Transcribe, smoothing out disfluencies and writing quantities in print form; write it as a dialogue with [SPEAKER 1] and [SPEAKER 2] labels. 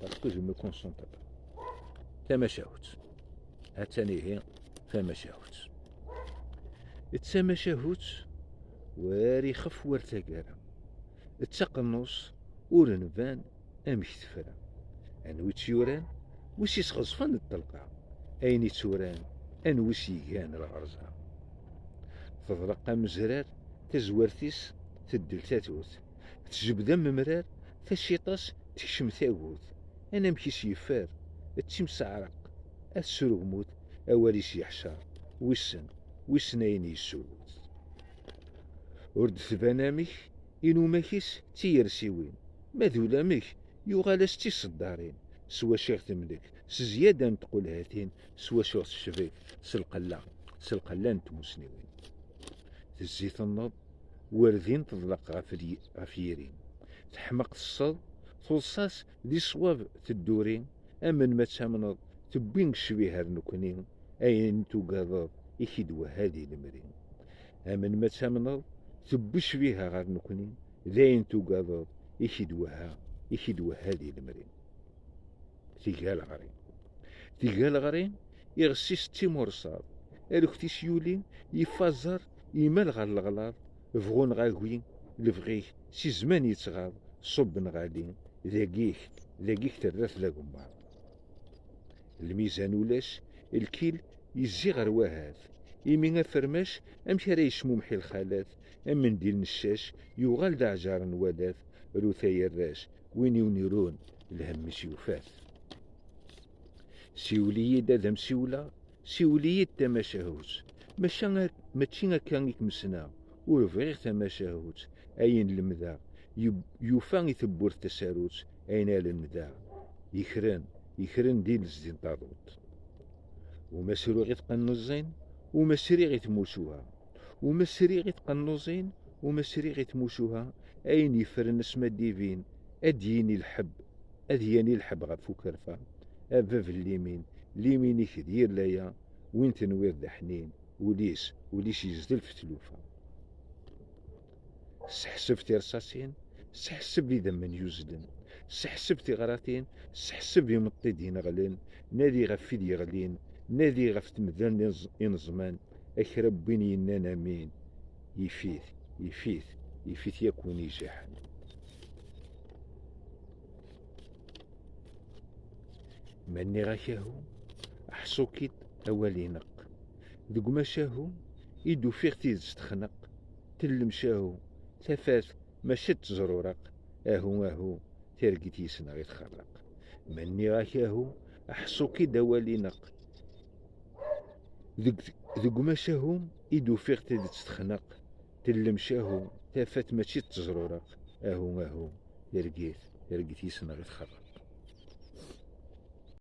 [SPEAKER 1] parce que je me concentre pas. تماشاهوت هاتاني هي تماشاهوت التماشاهوت واري خف ورتقارا التقنص ورنفان أمكتفرا أنوي تيوران وش يسغصفن الطلقة أين توران أنوش يجان الغرزة تضرق مزرار تزورتيس تدل تاتوت تجبد ممرار تشيطاس تكشم تاوت أنا مكيس يفار التمسعرق السرغموت أواليس يحشر وسن أين يسوت ورد ثبانامك إنو ماكيس تيرسيوين ماذولامك يغالس تصدارين سوا شيخ تملك سزيادة تقول هاتين سوا شيخ الشبيك سلقلا نتمسنيوين تزيت النض وردين تضلق غفيرين تحمق الصد تلصاص دي صواب تدورين أمن ما تامنض تبين شبيه نكنين أين تقاضض يكيدوا هادي المرين أمن ما تامنض تبش بيها غير نكنين ذاين تقاضض يكيدوا هادي المرين تيقال غرين يغسيس تيمور صار الوقتيس يولين يفازر يمال غا الغلاط فغون غاوين لفغيه سي زمان يتغاض صب غالين ذاقيك ترث ذا قمار الميزان ولاش الكيل يزي غير واهات يمين فرماش امشي راه يسمو محي الخالات امن ديال النشاش يوغال دا عجار نوالات روثايا الراش وين يونيرون الهم سيوفات سيولي دا مسيولا سيولي تماشاهوت ماشي كان يكمسنا ورفغيغ تماشاهوت اين المذا يوفان يثبور تساروت اين المذا يخرن ديال الزين طاروت ومسرو غي تقنوزين ومسري غي تموشوها ومسري غي تقنوزين ومسري غي تموشوها اين يفرن اسم الديفين اديني الحب غفو كرفا أباب اليمين يكدير ليا وين تنوير دحنين وليس يزدل في تلوفا سحسبتي رصاصين سحسب إذا من يوزدن سحسبتي غراتين سحسب يمطي دين غلين نادي غف يدي غلين نادي غف تمذن ينظمان أكرب بين ينانا مين يفيث يكون يجحن مني غاكاهو أحصوكيت أولي نق ذق ما شاهو يدو فيغ تيز تخنق تلمشاهو تفات ما شت زرورق أهو ترقيت يسنا يتخرق مني غاكاهو أحصوكي دوالي نق ذق ما شاهو يدو فيغ تيز تخنق تلمشاهو تفات ما شت زرورق أهو ترقيت يسنا يتخرق